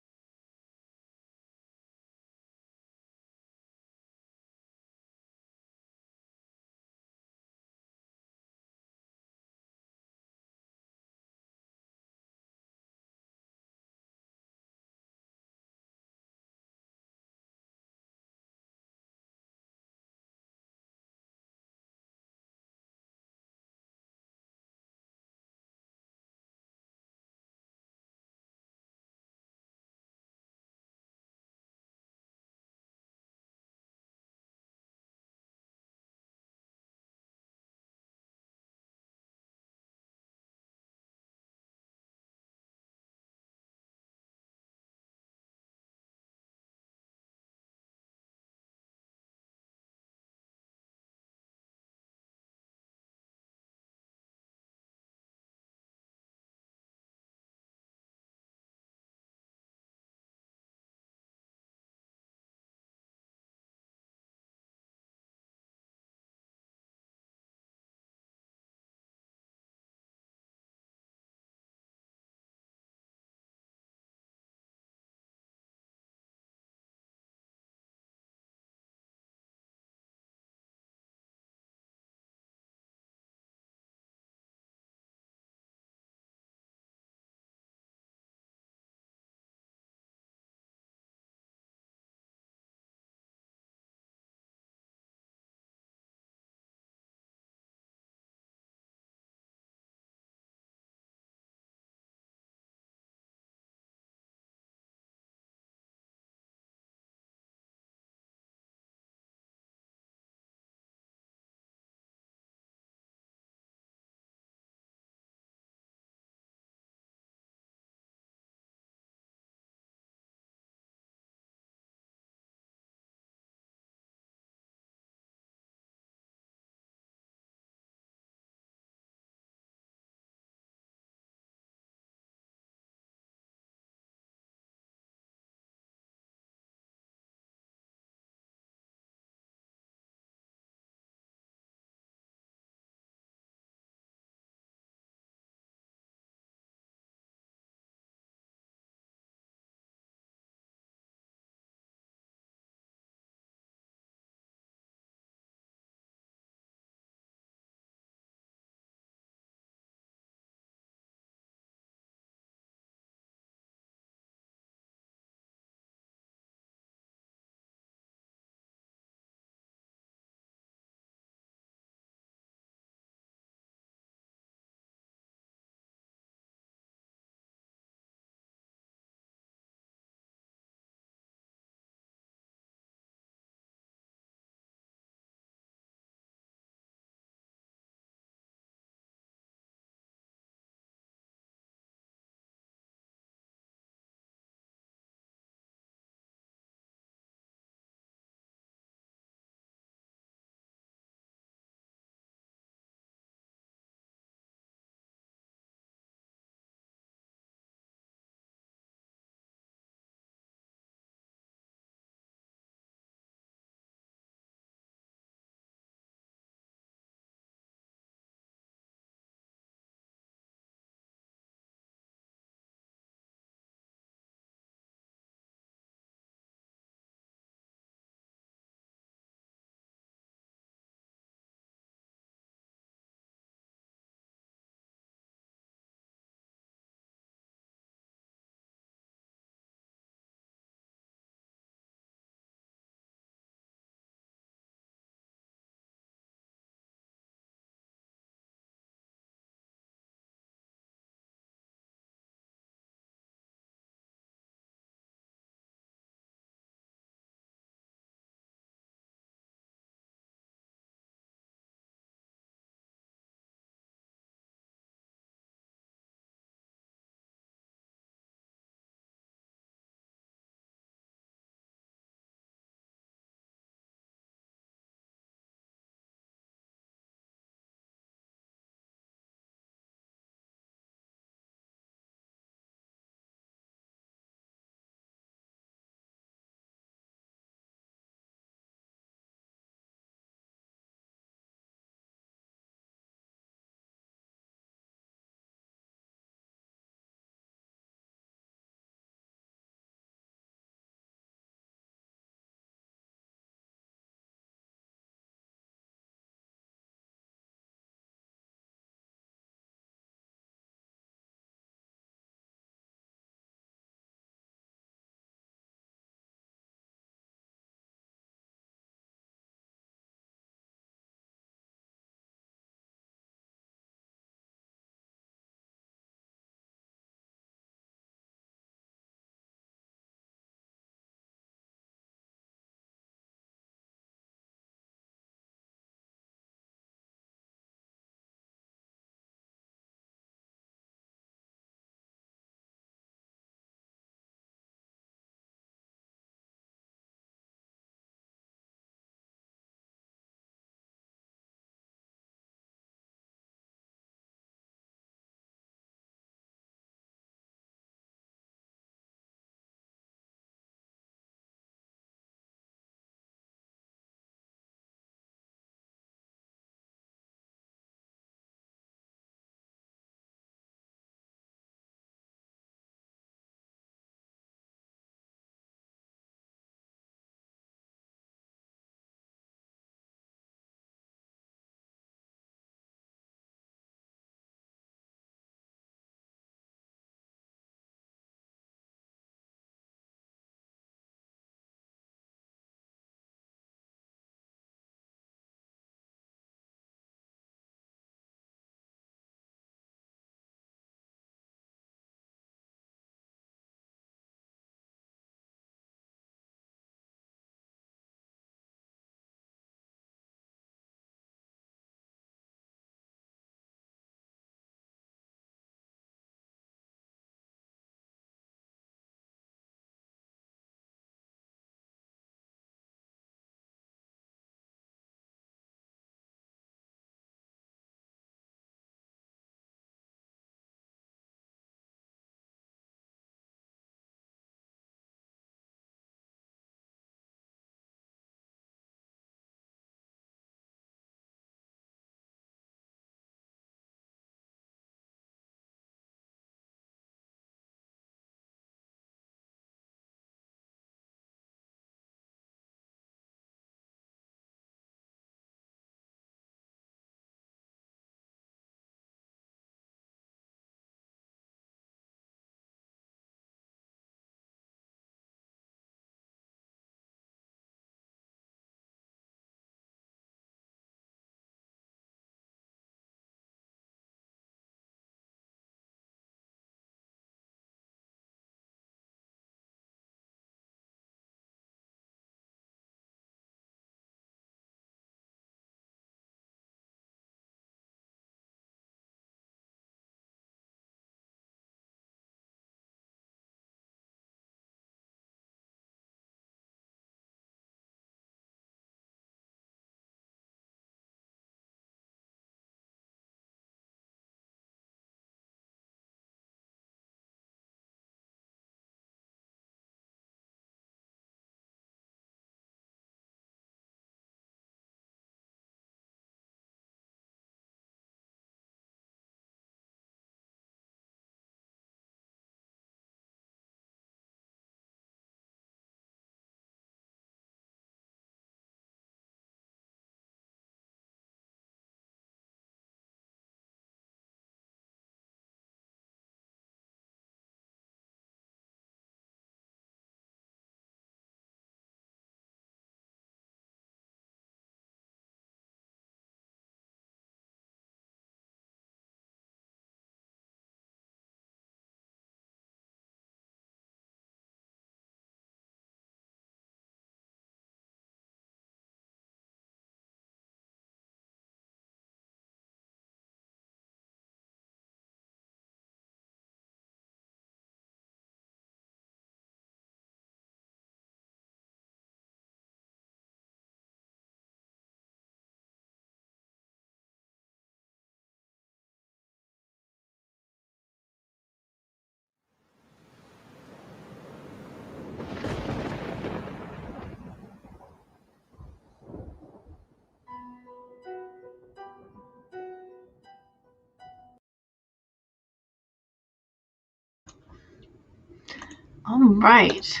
All right.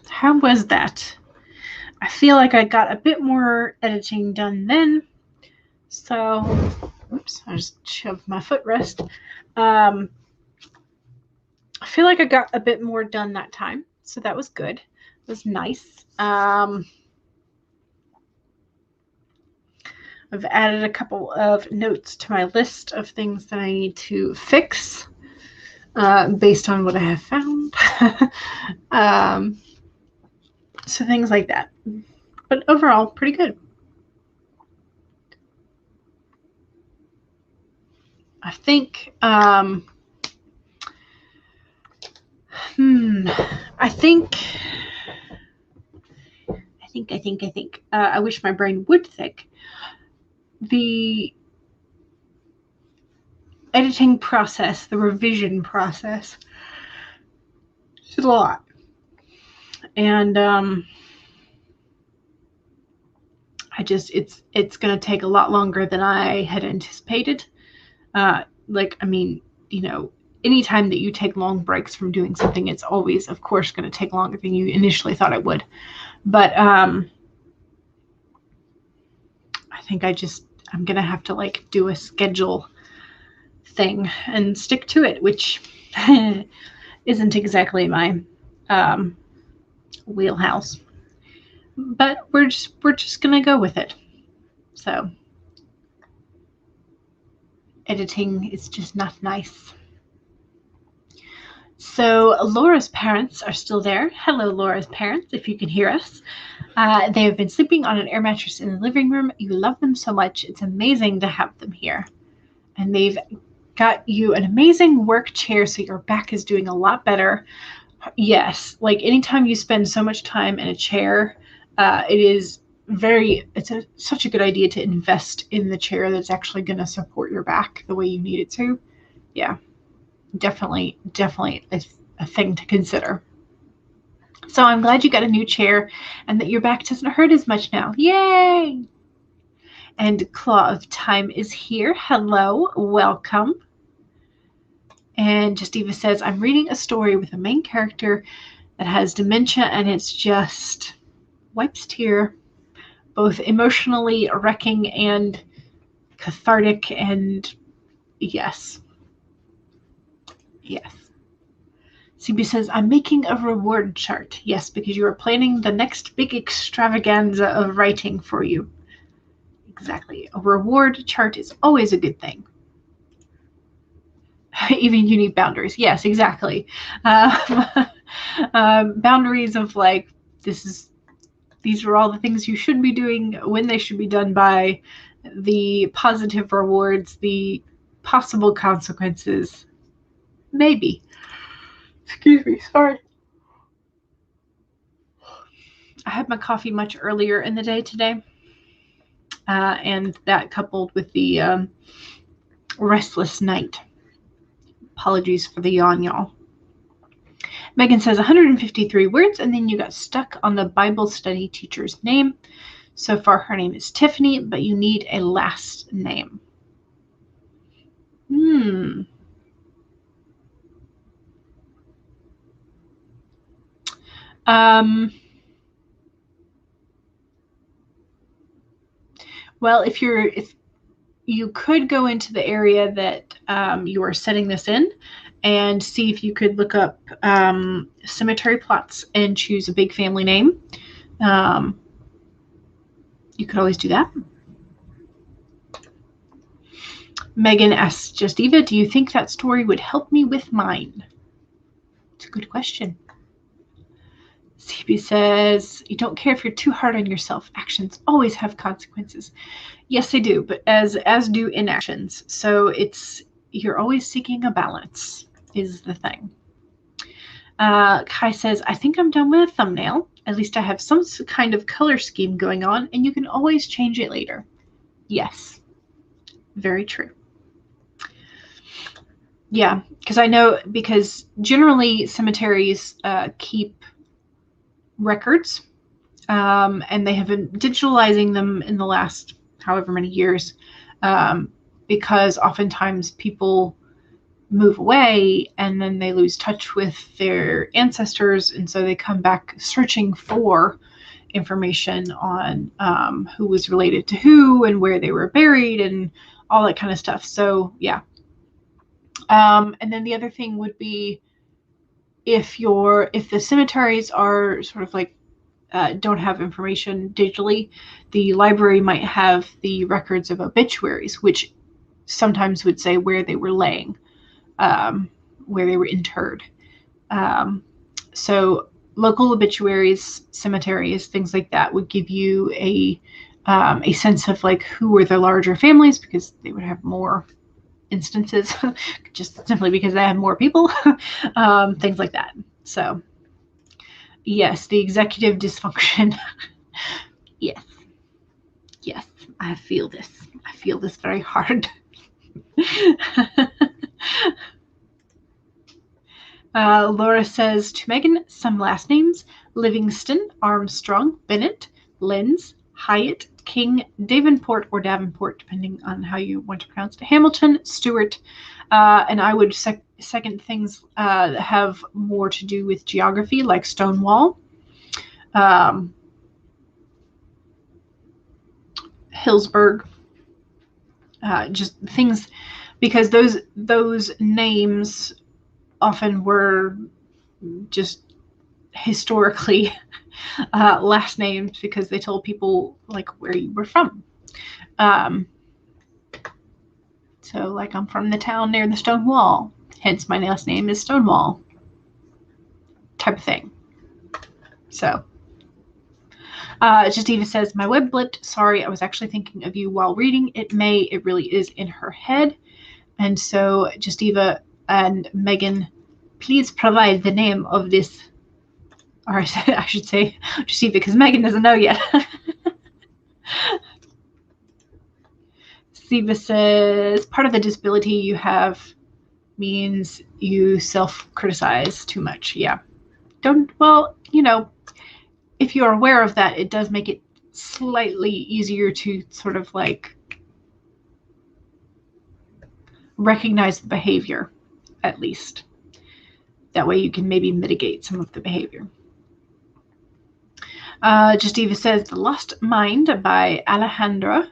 How was that? I feel like I got a bit more editing done then. So, oops, I just shoved my footrest. I feel like I got a bit more done that time. So that was good. It was nice. I've added a couple of notes to my list of things that I need to fix based on what I have found. So things like that. But overall, pretty good. I think I think I wish my brain would think. The editing process, the revision process, is a lot. And it's going to take a lot longer than I had anticipated. Anytime that you take long breaks from doing something, it's always, of course, going to take longer than you initially thought it would. But I think I'm going to have to do a schedule thing and stick to it, which isn't exactly my wheelhouse. But we're just going to go with it. So editing is just not nice. So Laura's parents are still there. Hello, Laura's parents, if you can hear us. They have been sleeping on an air mattress in the living room. You love them so much. It's amazing to have them here. And they've got you an amazing work chair, so your back is doing a lot better. Yes, anytime you spend so much time in a chair, it's such a good idea to invest in the chair that's actually going to support your back the way you need it to. Yeah, definitely a thing to consider. So I'm glad you got a new chair and that your back doesn't hurt as much now. Yay! And Claw of Time is here. Hello, welcome. And Justiva says, I'm reading a story with a main character that has dementia, and it's just wipes tear, both emotionally wrecking and cathartic, and yes. CB says, I'm making a reward chart. Yes, because you are planning the next big extravaganza of writing for you. Exactly. A reward chart is always a good thing. Even you need boundaries. Yes, exactly. Boundaries of these are all the things you should be doing, when they should be done by, the positive rewards, the possible consequences. Maybe. Excuse me, sorry. I had my coffee much earlier in the day today. And that coupled with the restless night. Apologies for the yawn, y'all. Megan says 153 words, and then you got stuck on the Bible study teacher's name. So far, her name is Tiffany, but you need a last name. Well, if you could go into the area that you are setting this in and see if you could look up cemetery plots and choose a big family name. You could always do that. Megan asks Justiva, do you think that story would help me with mine? It's a good question. CB says, you don't care if you're too hard on yourself. Actions always have consequences. Yes, they do, but as do inactions. So you're always seeking a balance is the thing. Kai says, I think I'm done with a thumbnail. At least I have some kind of color scheme going on, and you can always change it later. Yes, very true. Yeah, because generally cemeteries keep records, and they have been digitalizing them in the last however many years, because oftentimes people move away, and then they lose touch with their ancestors, and so they come back searching for information on who was related to who and where they were buried and all that kind of stuff. So yeah. And then the other thing would be if the cemeteries are sort of like don't have information digitally, the library might have the records of obituaries, which sometimes would say where they were laying, where they were interred. So local obituaries, cemeteries, things like that would give you a sense of like who were the larger families, because they would have more instances, just simply because they have more people, things like that. So yes, the executive dysfunction. Yes, I feel this. I feel this very hard. Laura says, to Megan, some last names: Livingston, Armstrong, Bennett, Lenz, Hyatt, King, Davenport or Davenport, depending on how you want to pronounce it, Hamilton, Stewart, and I would second things that have more to do with geography, like Stonewall, Hillsburg, just things, because those names often were just historically last names, because they told people like where you were from. So like, I'm from the town near the stone wall, hence my last name is Stonewall, type of thing. So Justiva says, my web blipped. Sorry, I was actually thinking of you while reading. It really is in her head. And so Justiva and Megan, please provide the name of this, or I should say Justiva, because Megan doesn't know yet. Siva says, part of the disability you have means you self-criticize too much. Yeah. Well, you know, if you're aware of that, it does make it slightly easier to sort of like recognize the behavior, at least. That way you can maybe mitigate some of the behavior. Justiva says, The Lost Mind by Alejandra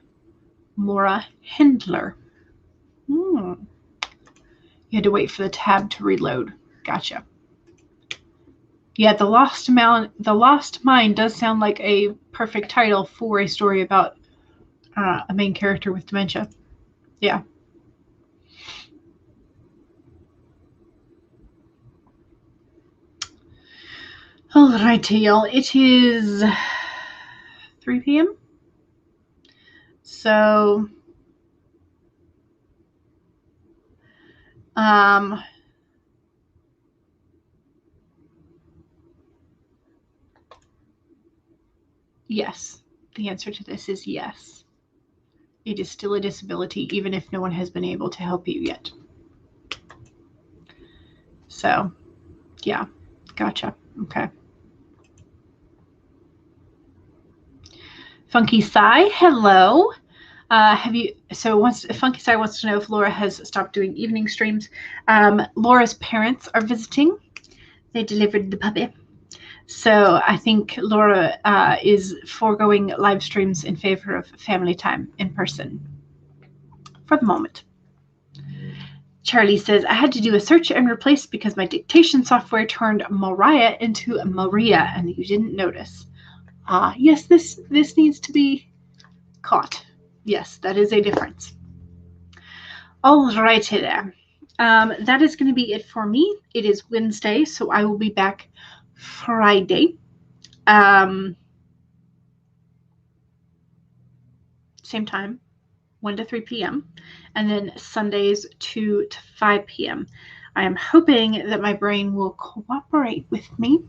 Mora Hindler. You had to wait for the tab to reload. Gotcha. Yeah, The Lost Mind does sound like a perfect title for a story about a main character with dementia. Yeah. Alrighty, y'all. It is 3 p.m. So, yes, the answer to this is yes. It is still a disability, even if no one has been able to help you yet. So, yeah, gotcha. Okay. Funky Sai, hello. Funky Sai wants to know if Laura has stopped doing evening streams. Laura's parents are visiting. They delivered the puppy. So I think Laura is foregoing live streams in favor of family time in person for the moment. Charlie says, I had to do a search and replace because my dictation software turned Mariah into Maria and you didn't notice. Yes, this needs to be caught. Yes, that is a difference. All righty there. That is going to be it for me. It is Wednesday, so I will be back Friday. Same time, 1 to 3 p.m. And then Sundays 2 to 5 p.m. I am hoping that my brain will cooperate with me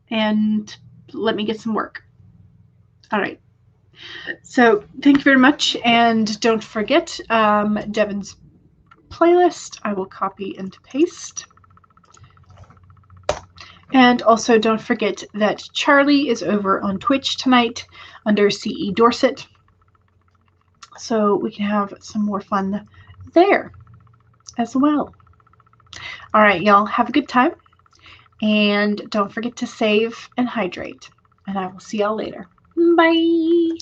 and let me get some work. All right. So thank you very much. And don't forget Devin's playlist. I will copy and paste. And also don't forget that Charlie is over on Twitch tonight under CE Dorsett. So we can have some more fun there as well. All right, y'all, have a good time. And don't forget to save and hydrate. And I will see y'all later. Bye.